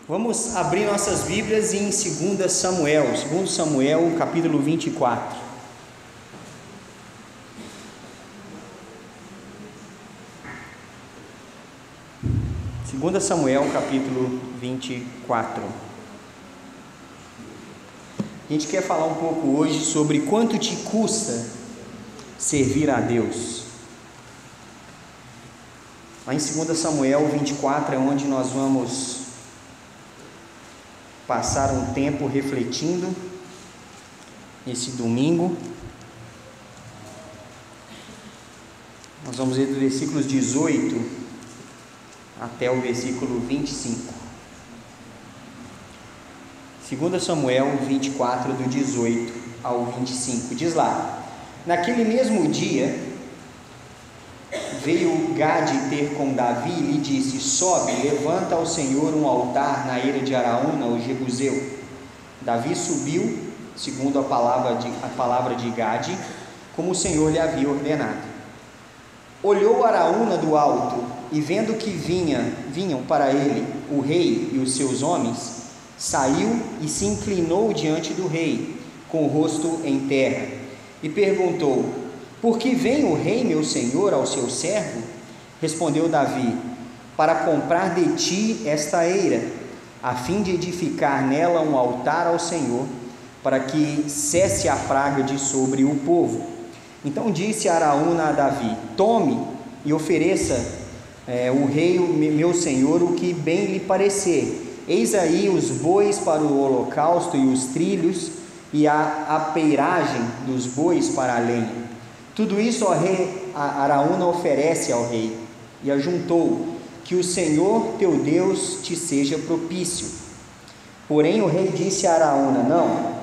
Vamos abrir nossas Bíblias em 2 Samuel, capítulo 24. Segunda Samuel, capítulo 24. A gente quer falar um pouco hoje sobre quanto te custa servir a Deus. Lá em 2 Samuel 24 é onde nós vamos passar um tempo refletindo esse domingo. Nós vamos ler do versículo 18 até o versículo 25. 2 Samuel 24, do 18 ao 25, diz lá: Naquele mesmo dia veio Gade ter com Davi e lhe disse: Sobe, levanta ao Senhor um altar na eira de Araúna, o Jebuseu. Davi subiu, segundo a palavra de Gade, como o Senhor lhe havia ordenado. Olhou Araúna do alto, e vendo que vinham para ele o rei e os seus homens, saiu e se inclinou diante do rei, com o rosto em terra, e perguntou: Por que vem o rei meu senhor ao seu servo? Respondeu Davi: Para comprar de ti esta eira, a fim de edificar nela um altar ao Senhor, para que cesse a praga de sobre o povo. Então disse Araúna a Davi: Tome e ofereça o rei meu senhor o que bem lhe parecer. Eis aí os bois para o holocausto e os trilhos e a peiragem dos bois para a lenha. Tudo isso, ó rei, Araúna oferece ao rei, e ajuntou: Que o Senhor teu Deus te seja propício. Porém o rei disse a Araúna: Não,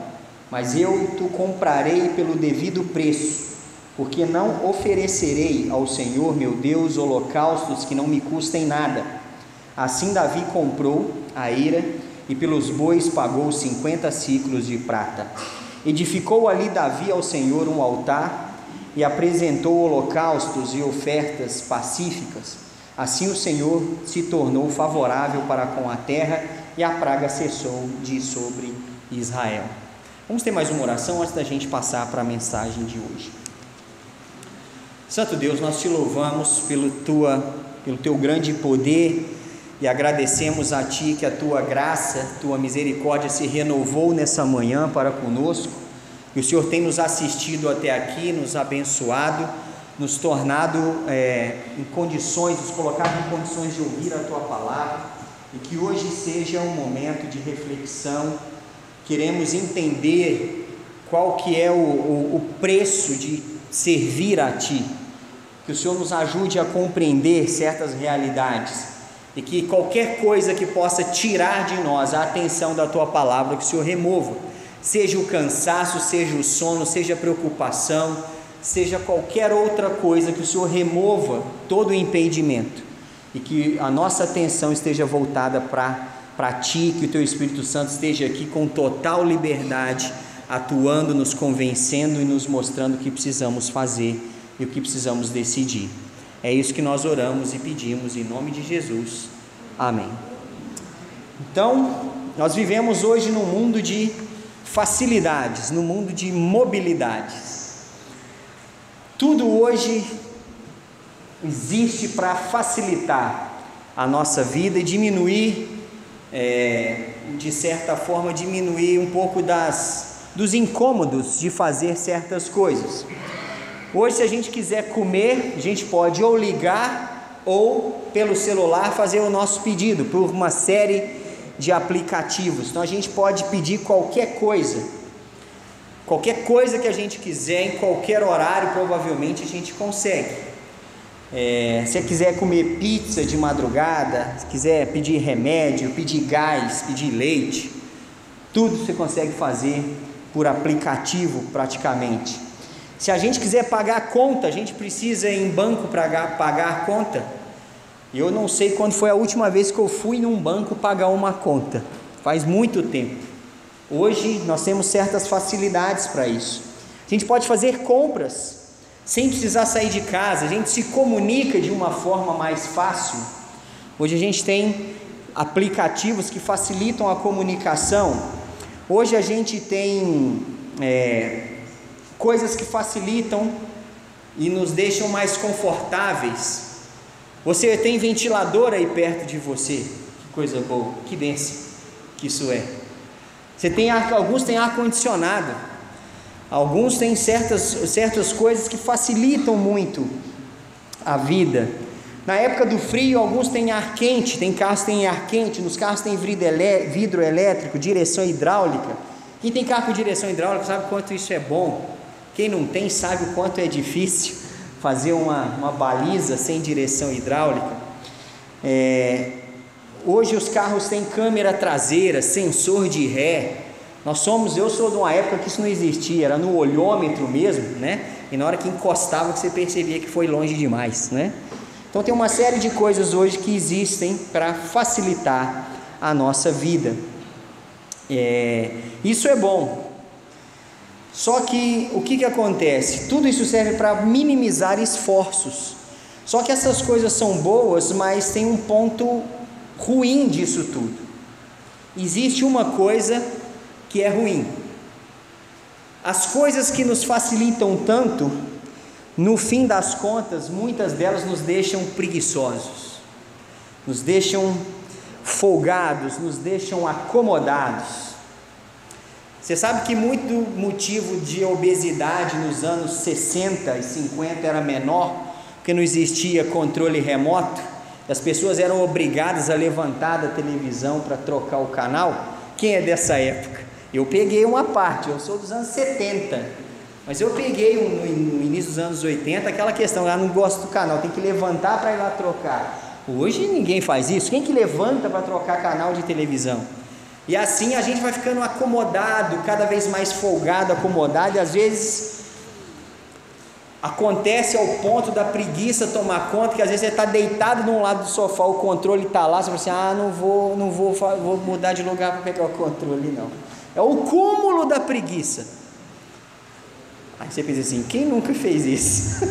mas eu te comprarei pelo devido preço, porque não oferecerei ao Senhor meu Deus holocaustos que não me custem nada. Assim Davi comprou a eira e pelos bois pagou 50 siclos de prata. Edificou ali Davi ao Senhor um altar e apresentou holocaustos e ofertas pacíficas. Assim o Senhor se tornou favorável para com a terra, e a praga cessou de sobre Israel. Vamos ter mais uma oração antes da gente passar para a mensagem de hoje. Santo Deus, nós te louvamos pelo teu grande poder e agradecemos a Ti que a Tua graça, Tua misericórdia se renovou nessa manhã para conosco, e o Senhor tem nos assistido até aqui, nos abençoado, nos tornado em condições, nos colocado em condições de ouvir a Tua palavra, e que hoje seja um momento de reflexão. Queremos entender qual que é o preço de servir a Ti, que o Senhor nos ajude a compreender certas realidades, e que qualquer coisa que possa tirar de nós a atenção da Tua palavra, que o Senhor remova, seja o cansaço, seja o sono, seja a preocupação, seja qualquer outra coisa, que o Senhor remova todo o impedimento, e que a nossa atenção esteja voltada para Ti, que o Teu Espírito Santo esteja aqui com total liberdade, atuando, nos convencendo e nos mostrando o que precisamos fazer e o que precisamos decidir. É isso que nós oramos e pedimos em nome de Jesus. Amém. Então, nós vivemos hoje num mundo de facilidades, no mundo de mobilidades. Tudo hoje existe para facilitar a nossa vida e diminuir, de certa forma, diminuir um pouco dos incômodos de fazer certas coisas. Hoje, se a gente quiser comer, a gente pode ou ligar ou pelo celular fazer o nosso pedido por uma série de aplicativos. Então a gente pode pedir qualquer coisa que a gente quiser, em qualquer horário, provavelmente a gente consegue. Se você quiser comer pizza de madrugada, se quiser pedir remédio, pedir gás, pedir leite, tudo você consegue fazer por aplicativo praticamente. Se a gente quiser pagar a conta, a gente precisa ir em banco para pagar a conta. Eu não sei quando foi a última vez que eu fui num banco pagar uma conta, faz muito tempo. Hoje nós temos certas facilidades para isso. A gente pode fazer compras sem precisar sair de casa, a gente se comunica de uma forma mais fácil. Hoje a gente tem aplicativos que facilitam a comunicação. Hoje a gente tem coisas que facilitam e nos deixam mais confortáveis. Você tem ventilador aí perto de você, que coisa boa, que bênção que isso é. Alguns têm ar-condicionado, alguns têm certas coisas que facilitam muito a vida. Na época do frio, alguns têm ar quente, tem carros que têm ar quente, nos carros tem vidro elétrico, direção hidráulica. Quem tem carro com direção hidráulica sabe o quanto isso é bom. Quem não tem sabe o quanto é difícil fazer uma baliza sem direção hidráulica. Hoje os carros têm câmera traseira, sensor de ré. Eu sou de uma época que isso não existia, era no olhômetro mesmo, né? E na hora que encostava que você percebia que foi longe demais, né? Então tem uma série de coisas hoje que existem para facilitar a nossa vida. Isso é bom. Só que o que acontece? Tudo isso serve para minimizar esforços. Só que essas coisas são boas, mas tem um ponto ruim disso tudo. Existe uma coisa que é ruim. As coisas que nos facilitam tanto, no fim das contas, muitas delas nos deixam preguiçosos, nos deixam folgados, nos deixam acomodados. Você sabe que muito motivo de obesidade nos anos 60 e 50 era menor, porque não existia controle remoto, as pessoas eram obrigadas a levantar da televisão para trocar o canal. Quem é dessa época? Eu peguei uma parte, eu sou dos anos 70, mas eu peguei no início dos anos 80 aquela questão, não gosto do canal, tem que levantar para ir lá trocar. Hoje ninguém faz isso. Quem que levanta para trocar canal de televisão? E assim a gente vai ficando acomodado, cada vez mais folgado, acomodado, e às vezes acontece ao ponto da preguiça tomar conta, que às vezes você está deitado num lado do sofá, o controle está lá, você fala assim, não vou mudar de lugar para pegar o controle, não. É o cúmulo da preguiça. Aí você pensa assim, quem nunca fez isso?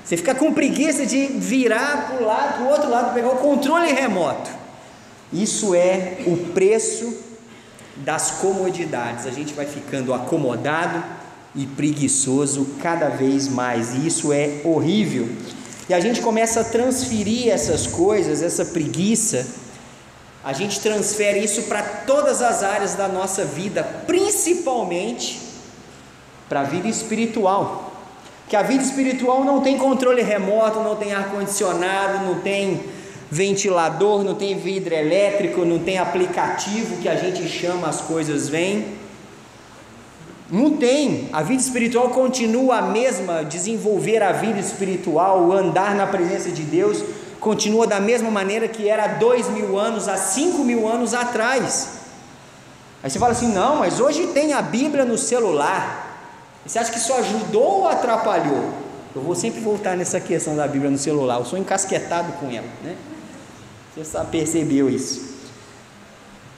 Você fica com preguiça de virar para o outro lado, pegar o controle remoto. Isso é o preço das comodidades. A gente vai ficando acomodado e preguiçoso cada vez mais, e isso é horrível. E a gente começa a transferir essas coisas, essa preguiça, a gente transfere isso para todas as áreas da nossa vida, principalmente para a vida espiritual. Que a vida espiritual não tem controle remoto, não tem ar-condicionado, não tem ventilador, não tem vidro elétrico, não tem aplicativo que a gente chama, as coisas vêm. Não tem. A vida espiritual continua a mesma, desenvolver a vida espiritual, andar na presença de Deus, continua da mesma maneira que era há 2000 anos, há 5000 anos atrás. Aí você fala assim, não, mas hoje tem a Bíblia no celular. Você acha que isso ajudou ou atrapalhou? Eu vou sempre voltar nessa questão da Bíblia no celular, eu sou encasquetado com ela, né? Você já percebeu isso?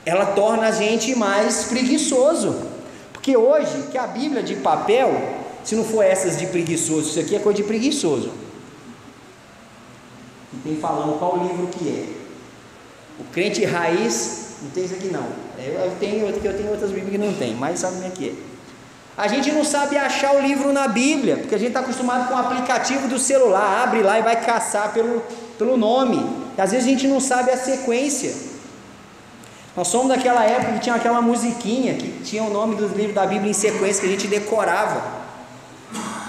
Ela torna a gente mais preguiçoso, porque hoje, que a Bíblia de papel, se não for essas de preguiçoso, isso aqui é coisa de preguiçoso. E tem falando qual livro que é. O crente raiz, não tem isso aqui não. Eu tenho outras Bíblias que não tem, mas sabe como é que é. A gente não sabe achar o livro na Bíblia, porque a gente está acostumado com o aplicativo do celular, abre lá e vai caçar pelo nome, e às vezes a gente não sabe a sequência. Nós somos daquela época que tinha aquela musiquinha, que tinha o nome dos livros da Bíblia em sequência, que a gente decorava.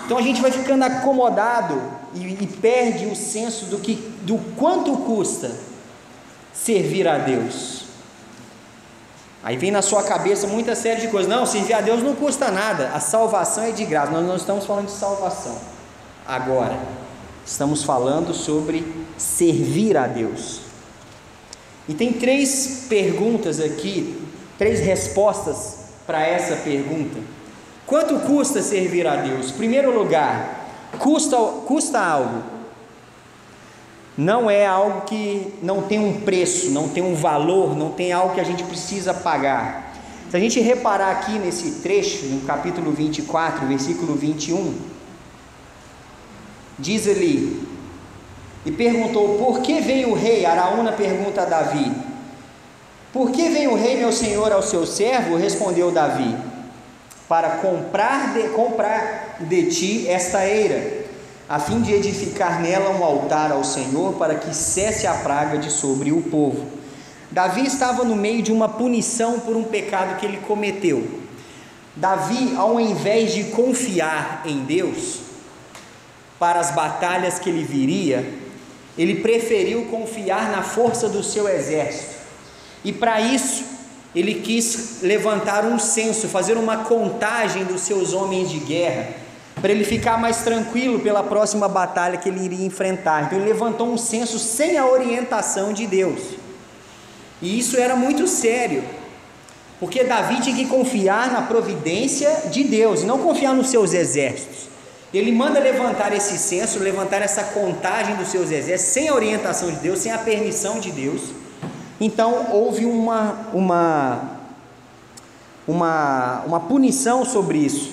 Então a gente vai ficando acomodado e perde o senso do quanto custa servir a Deus. Aí vem na sua cabeça muita série de coisas. Não, servir a Deus não custa nada, a salvação é de graça. Nós não estamos falando de salvação agora, estamos falando sobre servir a Deus. E tem 3 perguntas aqui, 3 respostas para essa pergunta. Quanto custa servir a Deus? Em primeiro lugar, custa algo. Não é algo que não tem um preço, não tem um valor, não tem algo que a gente precisa pagar. Se a gente reparar aqui nesse trecho, no capítulo 24, versículo 21, diz ali: e perguntou, por que veio o rei? Araúna pergunta a Davi, Por que vem o rei meu senhor ao seu servo? Respondeu Davi: para comprar de ti esta eira, a fim de edificar nela um altar ao Senhor, para que cesse a praga de sobre o povo. Davi estava no meio de uma punição por um pecado que ele cometeu. Davi, ao invés de confiar em Deus para as batalhas que ele viria, ele preferiu confiar na força do seu exército, e para isso ele quis levantar um censo, fazer uma contagem dos seus homens de guerra, para ele ficar mais tranquilo pela próxima batalha que ele iria enfrentar. Então ele levantou um censo sem a orientação de Deus, e isso era muito sério, porque Davi tinha que confiar na providência de Deus, e não confiar nos seus exércitos. Ele manda levantar esse censo, levantar essa contagem dos seus exércitos, sem a orientação de Deus, sem a permissão de Deus. Então houve uma punição sobre isso.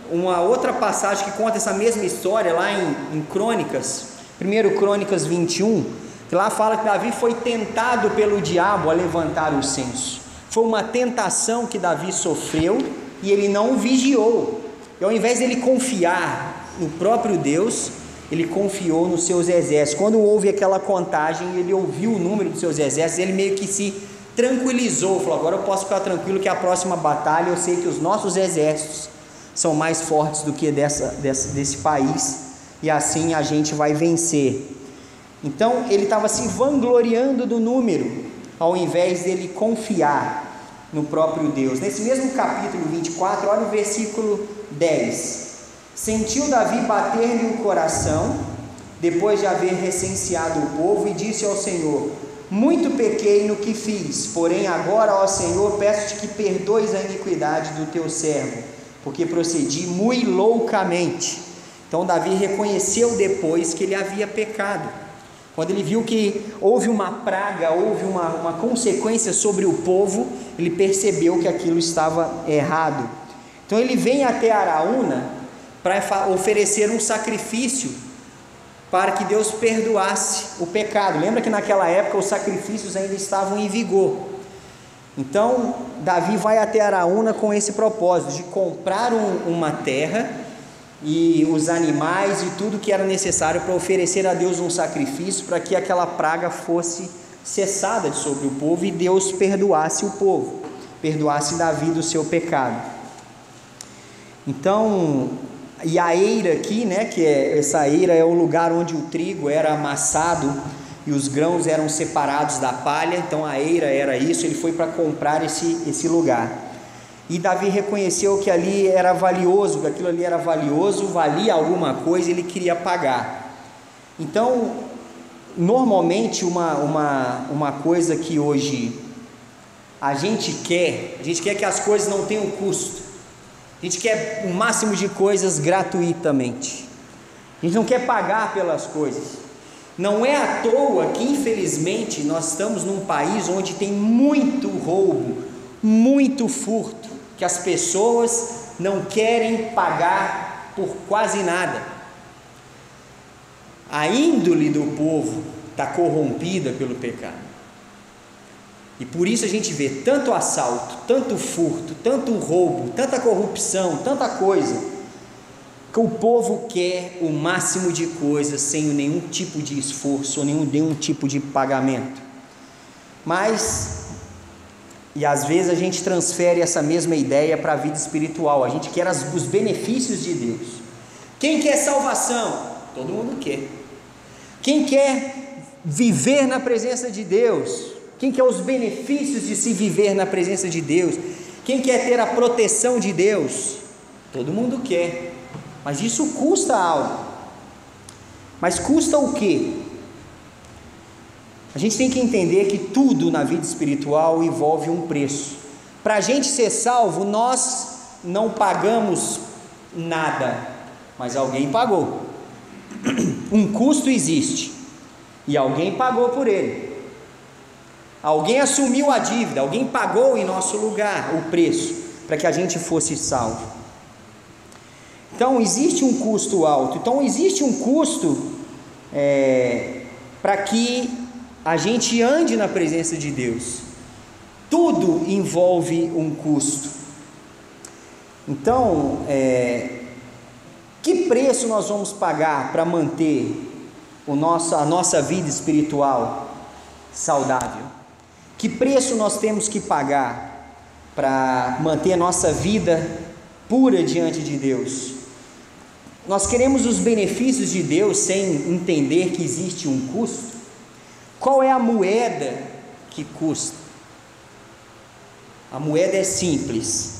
Uma outra passagem que conta essa mesma história, lá em Crônicas, 1 Crônicas 21, que lá fala que Davi foi tentado pelo diabo a levantar o censo. Foi uma tentação que Davi sofreu e ele não vigiou. E ao invés de ele confiar no próprio Deus, ele confiou nos seus exércitos. Quando houve aquela contagem, ele ouviu o número dos seus exércitos, ele meio que se tranquilizou, falou: agora eu posso ficar tranquilo que a próxima batalha eu sei que os nossos exércitos são mais fortes do que desse país, e assim a gente vai vencer. Então ele estava se vangloriando do número, ao invés dele confiar no próprio Deus. Nesse mesmo capítulo 24, olha o versículo 10. Sentiu Davi bater-lhe o coração, depois de haver recenseado o povo, e disse ao Senhor: muito pequei no que fiz, porém agora, ó Senhor, peço-te que perdoes a iniquidade do teu servo, porque procedi muito loucamente. Então Davi reconheceu depois que ele havia pecado. Quando ele viu que houve uma praga, houve uma consequência sobre o povo, ele percebeu que aquilo estava errado. Então ele vem até Araúna para oferecer um sacrifício para que Deus perdoasse o pecado. Lembra que naquela época os sacrifícios ainda estavam em vigor. Então Davi vai até Araúna com esse propósito de comprar uma terra e os animais e tudo que era necessário para oferecer a Deus um sacrifício, para que aquela praga fosse cessada de sobre o povo e Deus perdoasse o povo, perdoasse Davi do seu pecado. Então, e a eira aqui, né, essa eira é o lugar onde o trigo era amassado e os grãos eram separados da palha. Então a eira era isso, ele foi para comprar esse lugar. E Davi reconheceu que ali era valioso, que aquilo ali era valioso, valia alguma coisa, ele queria pagar. Então, normalmente uma coisa que hoje a gente quer que as coisas não tenham custo. A gente quer o máximo de coisas gratuitamente. A gente não quer pagar pelas coisas. Não é à toa que, infelizmente, nós estamos num país onde tem muito roubo, muito furto, que as pessoas não querem pagar por quase nada. A índole do povo está corrompida pelo pecado, e por isso a gente vê tanto assalto, tanto furto, tanto roubo, tanta corrupção, tanta coisa, que o povo quer o máximo de coisas sem nenhum tipo de esforço, nenhum tipo de pagamento. E às vezes a gente transfere essa mesma ideia para a vida espiritual. A gente quer os benefícios de Deus. Quem quer salvação? Todo mundo quer. Quem quer viver na presença de Deus? Quem quer os benefícios de se viver na presença de Deus? Quem quer ter a proteção de Deus? Todo mundo quer. Mas isso custa algo. Mas custa o quê? A gente tem que entender que tudo na vida espiritual envolve um preço. Para a gente ser salvo, nós não pagamos nada, mas alguém pagou. Um custo existe e alguém pagou por ele. Alguém assumiu a dívida, alguém pagou em nosso lugar o preço para que a gente fosse salvo. Então existe um custo alto. Então existe um custo para que a gente ande na presença de Deus, tudo envolve um custo. Então, que preço nós vamos pagar para manter a nossa vida espiritual saudável? Que preço nós temos que pagar para manter a nossa vida pura diante de Deus? Nós queremos os benefícios de Deus sem entender que existe um custo? Qual é a moeda que custa? A moeda é simples.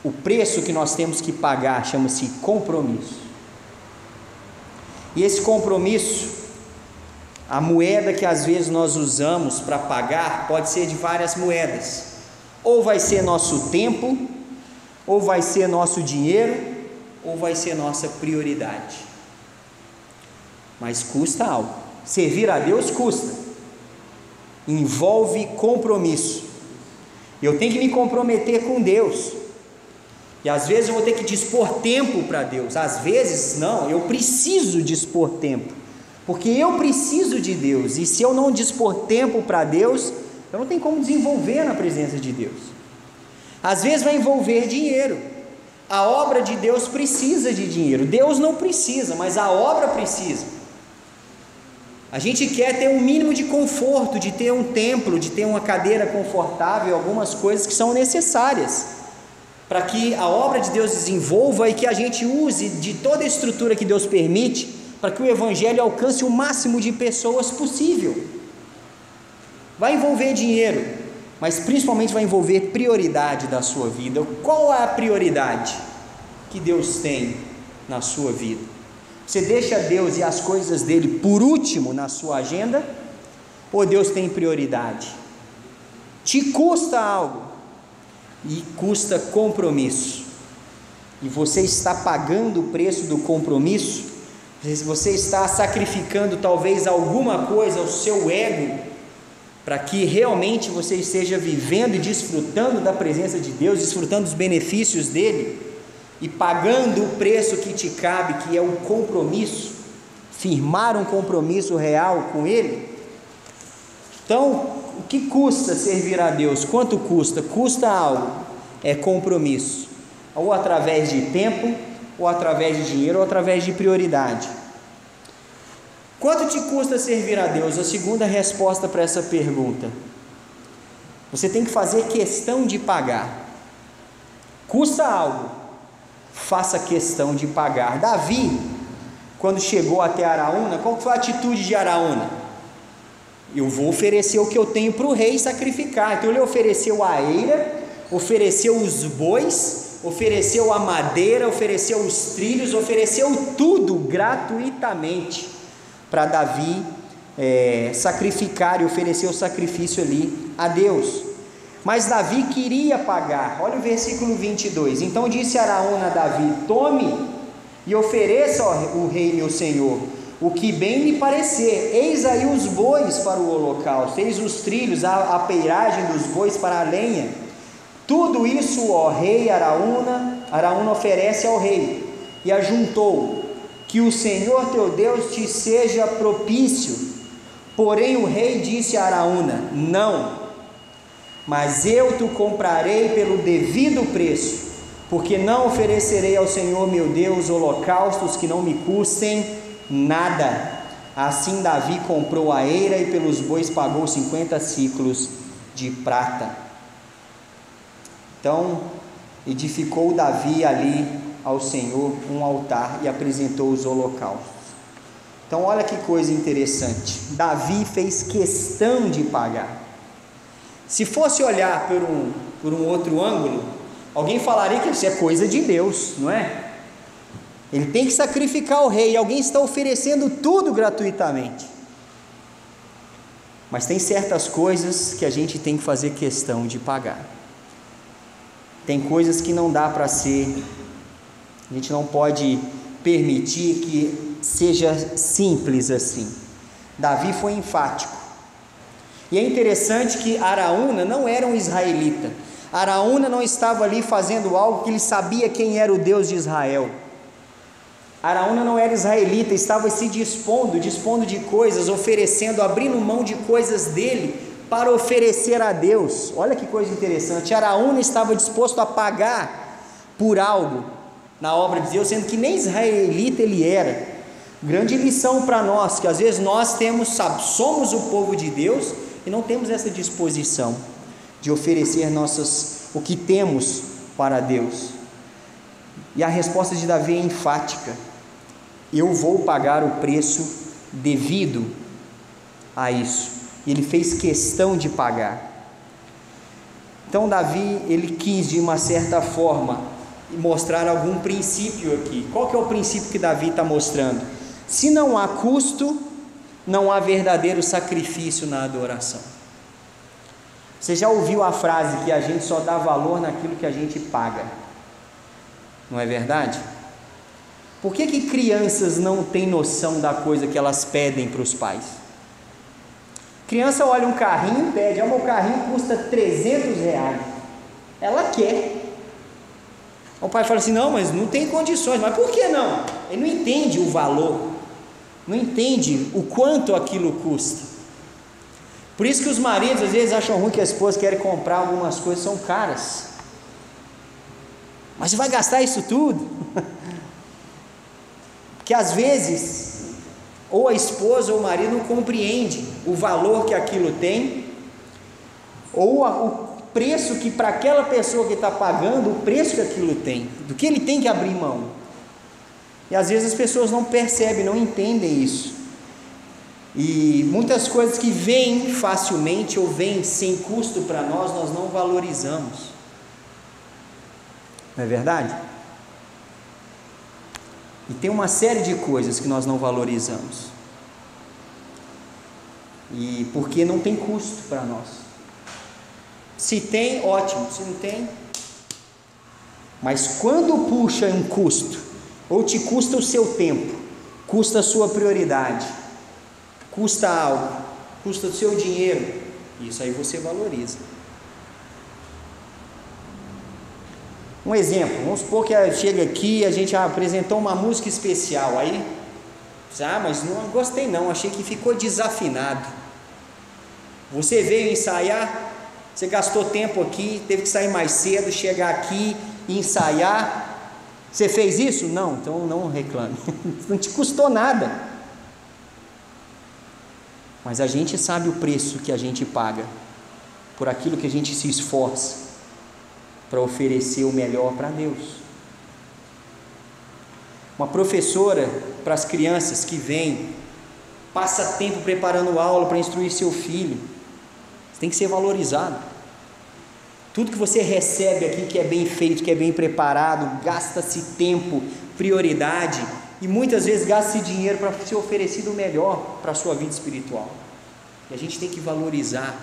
O preço que nós temos que pagar chama-se compromisso. E esse compromisso, a moeda que às vezes nós usamos para pagar, pode ser de várias moedas. Ou vai ser nosso tempo, ou vai ser nosso dinheiro, ou vai ser nossa prioridade. Mas custa algo. Servir a Deus custa. Envolve compromisso. Eu tenho que me comprometer com Deus. E às vezes eu vou ter que dispor tempo para Deus. Às vezes não, eu preciso dispor tempo. Porque eu preciso de Deus. E se eu não dispor tempo para Deus, eu não tenho como desenvolver na presença de Deus. Às vezes vai envolver dinheiro. A obra de Deus precisa de dinheiro. Deus não precisa, mas a obra precisa. A gente quer ter um mínimo de conforto, de ter um templo, de ter uma cadeira confortável, algumas coisas que são necessárias para que a obra de Deus desenvolva e que a gente use de toda a estrutura que Deus permite para que o Evangelho alcance o máximo de pessoas possível. Vai envolver dinheiro, mas principalmente vai envolver prioridade da sua vida. Qual é a prioridade que Deus tem na sua vida? Você deixa Deus e as coisas dele por último na sua agenda? Ou Deus tem prioridade? Te custa algo, e custa compromisso, e você está pagando o preço do compromisso. Você está sacrificando talvez alguma coisa, o seu ego, para que realmente você esteja vivendo e desfrutando da presença de Deus, desfrutando dos benefícios dele, e pagando o preço que te cabe, que é o compromisso, firmar um compromisso real com ele. Então, o que custa servir a Deus? Quanto custa? Custa algo, é compromisso, ou através de tempo, ou através de dinheiro, ou através de prioridade. Quanto te custa servir a Deus? A segunda resposta para essa pergunta: você tem que fazer questão de pagar. Custa algo, faça questão de pagar. Davi, quando chegou até Araúna, qual foi a atitude de Araúna? Eu vou oferecer o que eu tenho para o rei sacrificar. Então ele ofereceu a eira, ofereceu os bois, ofereceu a madeira, ofereceu os trilhos, ofereceu tudo gratuitamente para Davi sacrificar e oferecer o sacrifício ali a Deus. Mas Davi queria pagar. Olha o versículo 22. Então disse Araúna a Davi: tome e ofereça ao rei meu senhor o que bem lhe parecer. Eis aí os bois para o holocausto, eis os trilhos, a peiragem dos bois para a lenha. Tudo isso, ó rei, Araúna oferece ao rei. E ajuntou: que o Senhor teu Deus te seja propício. Porém o rei disse a Araúna: não, mas eu te comprarei pelo devido preço, porque não oferecerei ao Senhor meu Deus holocaustos que não me custem nada. Assim Davi comprou a eira e pelos bois pagou 50 siclos de prata. Então edificou Davi ali ao Senhor um altar e apresentou os holocaustos. Então olha que coisa interessante, Davi fez questão de pagar. Se fosse olhar por um outro ângulo, alguém falaria que isso é coisa de Deus, não é? Ele tem que sacrificar o rei, e alguém está oferecendo tudo gratuitamente. Mas tem certas coisas que a gente tem que fazer questão de pagar. Tem coisas que não dá para ser, a gente não pode permitir que seja simples assim. Davi foi enfático. E é interessante que Araúna não era um israelita. Araúna não estava ali fazendo algo que ele sabia quem era o Deus de Israel. Araúna não era israelita, estava se dispondo de coisas, oferecendo, abrindo mão de coisas dele para oferecer a Deus. Olha que coisa interessante, Araúna estava disposto a pagar por algo na obra de Deus, sendo que nem israelita ele era. Grande lição para nós, que às vezes nós somos o povo de Deus e não temos essa disposição de oferecer o que temos para Deus. E a resposta de Davi é enfática: eu vou pagar o preço devido a isso. E ele fez questão de pagar. Então Davi, ele quis de uma certa forma mostrar algum princípio aqui. Qual que é o princípio que Davi está mostrando? Se não há custo, não há verdadeiro sacrifício na adoração. Você já ouviu a frase que a gente só dá valor naquilo que a gente paga? Não é verdade? Por que crianças não têm noção da coisa que elas pedem para os pais? Criança olha um carrinho e pede: o carrinho custa R$300. Ela quer. O pai fala assim: não, mas não tem condições. Mas por que não? Ele não entende o valor, não entende o quanto aquilo custa. Por isso que os maridos às vezes acham ruim que a esposa quer comprar algumas coisas, são caras. Mas você vai gastar isso tudo? Porque às vezes ou a esposa ou o marido não compreende o valor que aquilo tem, ou o preço que para aquela pessoa que está pagando, o preço que aquilo tem, do que ele tem que abrir mão. E às vezes as pessoas não percebem, não entendem isso. E muitas coisas que vêm facilmente ou vêm sem custo para nós, nós não valorizamos. Não é verdade? E tem uma série de coisas que nós não valorizamos. E porque não tem custo para nós. Se tem, ótimo. Se não tem, mas quando puxa um custo, ou te custa o seu tempo, custa a sua prioridade, custa algo, custa o seu dinheiro, isso aí você valoriza. Um exemplo, vamos supor que chega aqui, a gente apresentou uma música especial, aí, mas não gostei não, achei que ficou desafinado. Você veio ensaiar, você gastou tempo aqui, teve que sair mais cedo, chegar aqui e ensaiar. Você fez isso? Não, então não reclame, não te custou nada. Mas a gente sabe o preço que a gente paga por aquilo que a gente se esforça para oferecer o melhor para Deus. Uma professora para as crianças que vem, passa tempo preparando aula para instruir seu filho, tem que ser valorizado. Tudo que você recebe aqui que é bem feito, que é bem preparado, gasta-se tempo, prioridade, e muitas vezes gasta-se dinheiro para ser oferecido o melhor para a sua vida espiritual. E a gente tem que valorizar,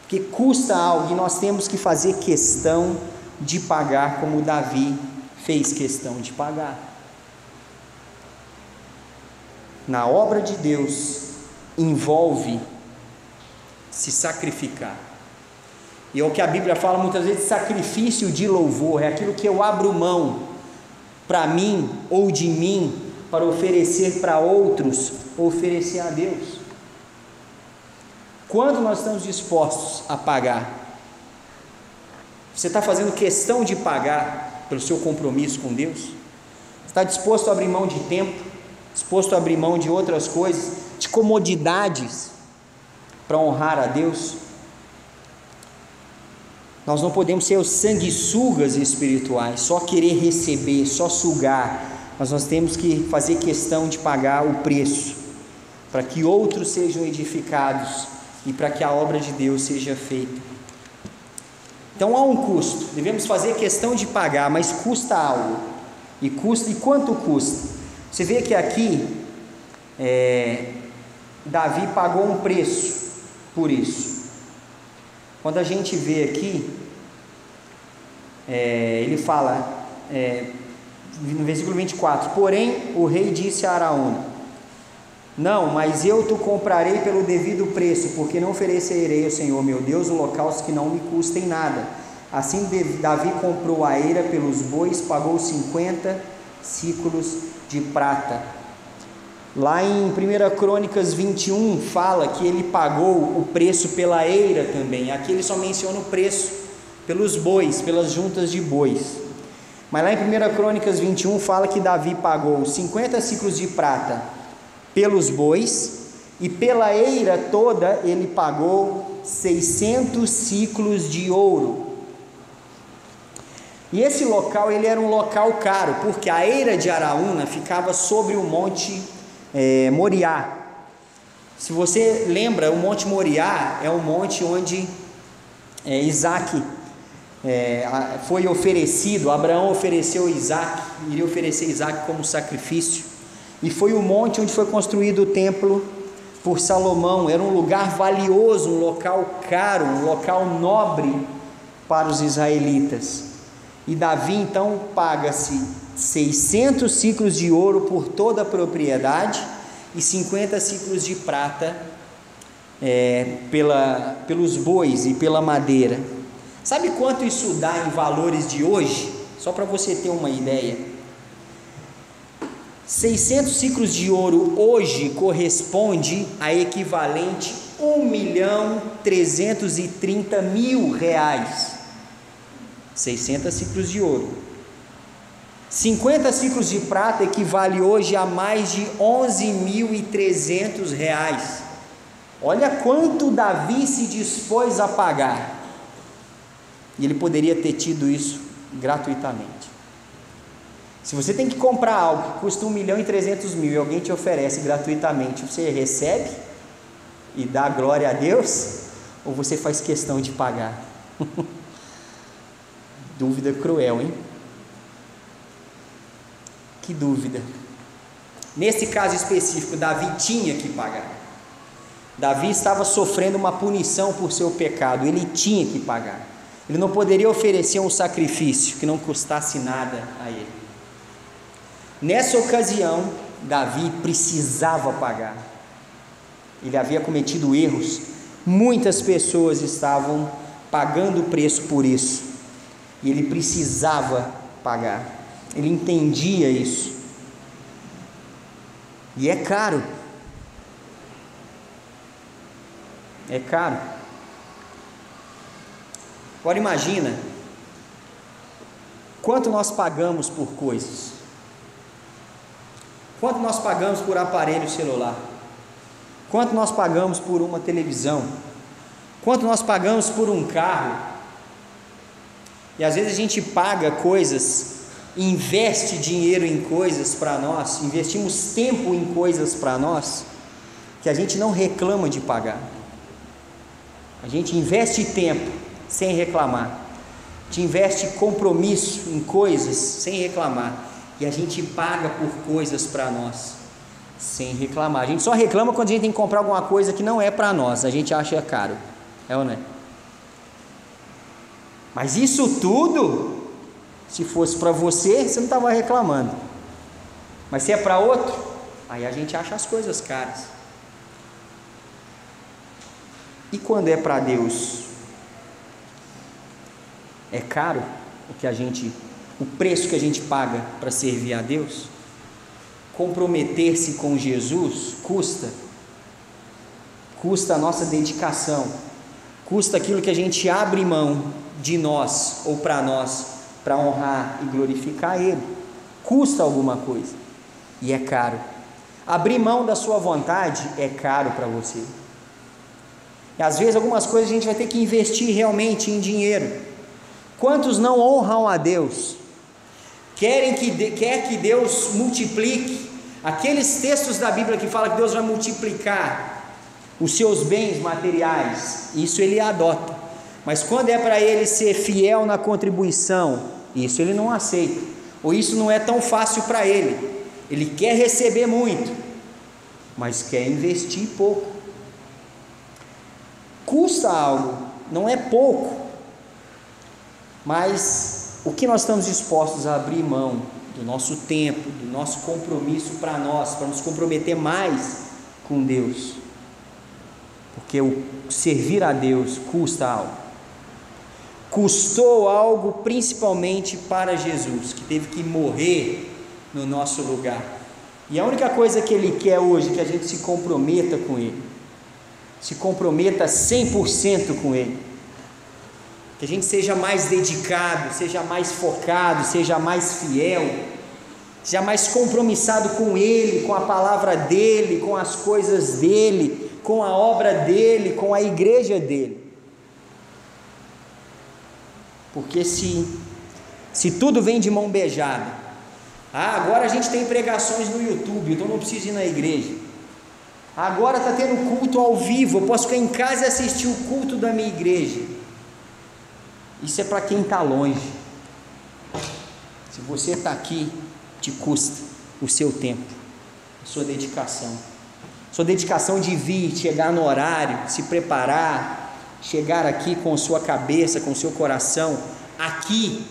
porque custa algo e nós temos que fazer questão de pagar, como Davi fez questão de pagar. Na obra de Deus envolve se sacrificar, e é o que a Bíblia fala muitas vezes: sacrifício de louvor, é aquilo que eu abro mão para mim ou de mim para oferecer para outros, oferecer a Deus. Quando nós estamos dispostos a pagar? Você está fazendo questão de pagar pelo seu compromisso com Deus? Está disposto a abrir mão de tempo, disposto a abrir mão de outras coisas, de comodidades, para honrar a Deus? Nós não podemos ser os sanguessugas espirituais, só querer receber, só sugar, mas nós temos que fazer questão de pagar o preço, para que outros sejam edificados e para que a obra de Deus seja feita. Então há um custo, devemos fazer questão de pagar, mas custa algo. E quanto custa? Você vê que aqui Davi pagou um preço por isso. Quando a gente vê aqui, ele fala no versículo 24: porém o rei disse a Araúna: não, mas eu te comprarei pelo devido preço, porque não oferecerei ao Senhor meu Deus holocaustos que não me custem nada. Assim Davi comprou a eira pelos bois, pagou 50 ciclos de prata. Lá em 1 Crônicas 21 fala que ele pagou o preço pela eira também. Aqui ele só menciona o preço pelos bois, pelas juntas de bois. Mas lá em 1 Crônicas 21 fala que Davi pagou 50 ciclos de prata pelos bois, e pela eira toda ele pagou 600 ciclos de ouro. E esse local, ele era um local caro, porque a eira de Araúna ficava sobre o monte Moriá. Se você lembra, o monte Moriá é o monte onde Isaac foi oferecido. Abraão ofereceu Isaac, iria oferecer Isaac como sacrifício, e foi o monte onde foi construído o templo por Salomão. Era um lugar valioso, um local caro, um local nobre para os israelitas. E Davi então paga-se 600 ciclos de ouro por toda a propriedade e 50 ciclos de prata pelos bois e pela madeira. Sabe quanto isso dá em valores de hoje? Só para você ter uma ideia. 600 ciclos de ouro hoje corresponde a equivalente a R$1.330.000. 600 ciclos de ouro. 50 ciclos de prata equivale hoje a mais de R$11.300. Olha quanto Davi se dispôs a pagar. E ele poderia ter tido isso gratuitamente. Se você tem que comprar algo que custa R$1.300.000 e alguém te oferece gratuitamente, você recebe e dá glória a Deus, ou você faz questão de pagar? Dúvida cruel, hein? Que dúvida. Nesse caso específico, Davi tinha que pagar. Davi estava sofrendo uma punição por seu pecado, ele tinha que pagar. Ele não poderia oferecer um sacrifício que não custasse nada a ele. Nessa ocasião, Davi precisava pagar. Ele havia cometido erros, muitas pessoas estavam pagando o preço por isso, e ele precisava pagar. Ele entendia isso, e é caro. É caro. Agora imagina quanto nós pagamos por coisas. Quanto nós pagamos por aparelho celular? Quanto nós pagamos por uma televisão? Quanto nós pagamos por um carro? E às vezes a gente paga coisas, investe dinheiro em coisas para nós, investimos tempo em coisas para nós, que a gente não reclama de pagar. A gente investe tempo sem reclamar, a gente investe compromisso em coisas sem reclamar, e a gente paga por coisas para nós sem reclamar. A gente só reclama quando a gente tem que comprar alguma coisa que não é para nós, a gente acha caro, é ou não é? Mas isso tudo, se fosse para você, você não estava reclamando. Mas se é para outro, aí a gente acha as coisas caras. E quando é para Deus, é caro o preço que a gente paga para servir a Deus? Comprometer-se com Jesus custa a nossa dedicação, custa aquilo que a gente abre mão de nós ou para nós, para honrar e glorificar Ele. Custa alguma coisa, e é caro. Abrir mão da sua vontade é caro para você. E às vezes algumas coisas a gente vai ter que investir realmente em dinheiro. Quantos não honram a Deus? Quer que Deus multiplique? Aqueles textos da Bíblia que falam que Deus vai multiplicar os seus bens materiais, isso ele adota. Mas quando é para ele ser fiel na contribuição, isso ele não aceita, ou isso não é tão fácil para ele. Ele quer receber muito, mas quer investir pouco. Custa algo, não é pouco, mas o que nós estamos dispostos a abrir mão do nosso tempo, do nosso compromisso para nós, para nos comprometer mais com Deus, porque o servir a Deus custa algo. Custou algo principalmente para Jesus, que teve que morrer no nosso lugar. E a única coisa que Ele quer hoje é que a gente se comprometa com Ele, se comprometa 100% com Ele, que a gente seja mais dedicado, seja mais focado, seja mais fiel, seja mais compromissado com Ele, com a palavra dEle, com as coisas dEle, com a obra dEle, com a igreja dEle. Porque se tudo vem de mão beijada, agora a gente tem pregações no YouTube, então não preciso ir na igreja. Agora está tendo culto ao vivo, eu posso ficar em casa e assistir o culto da minha igreja. Isso é para quem está longe. Se você está aqui, te custa o seu tempo, a sua dedicação de vir, chegar no horário, se preparar, chegar aqui com sua cabeça, com seu coração aqui,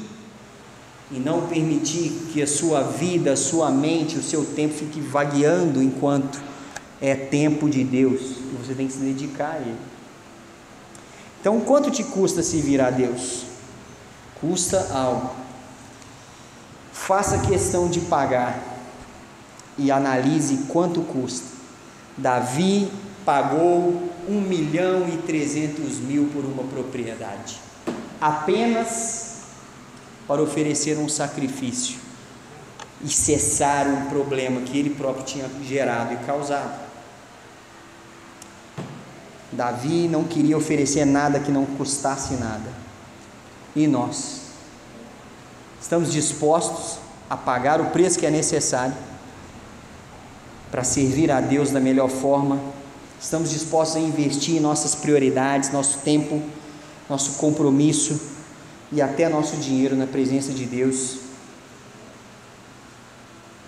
e não permitir que a sua vida, a sua mente, o seu tempo fique vagueando enquanto é tempo de Deus, e você tem que se dedicar a Ele. Então, quanto te custa servir a Deus? Custa algo. Faça questão de pagar e analise quanto custa. Davi pagou 1.300.000 por uma propriedade, apenas para oferecer um sacrifício e cessar um problema que ele próprio tinha gerado e causado. Davi não queria oferecer nada que não custasse nada. E nós estamos dispostos a pagar o preço que é necessário para servir a Deus da melhor forma? Estamos dispostos a investir em nossas prioridades, nosso tempo, nosso compromisso e até nosso dinheiro na presença de Deus?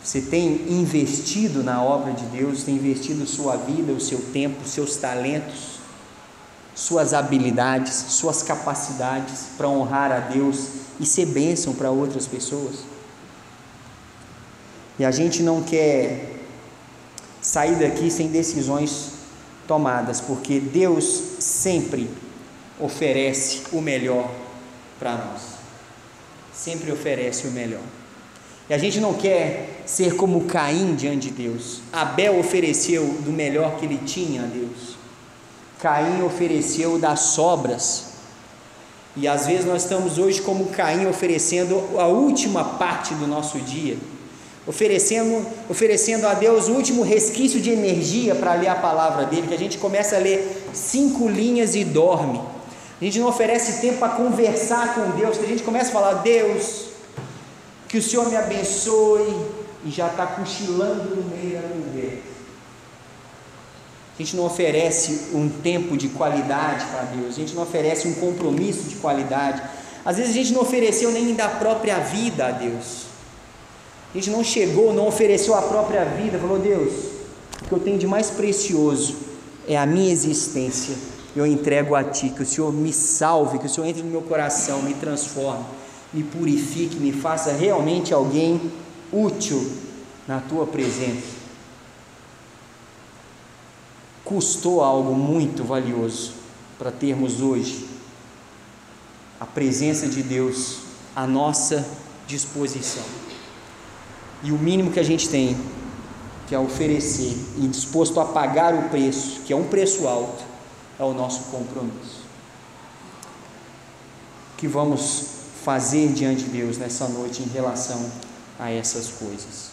Você tem investido na obra de Deus, tem investido sua vida, o seu tempo, seus talentos, suas habilidades, suas capacidades para honrar a Deus e ser bênção para outras pessoas? E a gente não quer sair daqui sem decisões tomadas, porque Deus sempre oferece o melhor para nós, sempre oferece o melhor. E a gente não quer ser como Caim diante de Deus. Abel ofereceu do melhor que ele tinha a Deus, Caim ofereceu das sobras. E às vezes nós estamos hoje como Caim, oferecendo a última parte do nosso dia, oferecendo a Deus o último resquício de energia para ler a palavra dele, que a gente começa a ler 5 linhas e dorme. A gente não oferece tempo para conversar com Deus, que a gente começa a falar: Deus, que o Senhor me abençoe, e já está cochilando no meio da conversa. A gente não oferece um tempo de qualidade para Deus, a gente não oferece um compromisso de qualidade. Às vezes a gente não ofereceu nem da própria vida a Deus. A gente não chegou, não ofereceu a própria vida, falou: Deus, o que eu tenho de mais precioso é a minha existência, eu entrego a Ti, que o Senhor me salve, que o Senhor entre no meu coração, me transforme, me purifique, me faça realmente alguém útil na Tua presença. Custou algo muito valioso para termos hoje a presença de Deus à nossa disposição. E o mínimo que a gente tem, que é oferecer e disposto a pagar o preço, que é um preço alto, é o nosso compromisso. O que vamos fazer diante de Deus nessa noite em relação a essas coisas?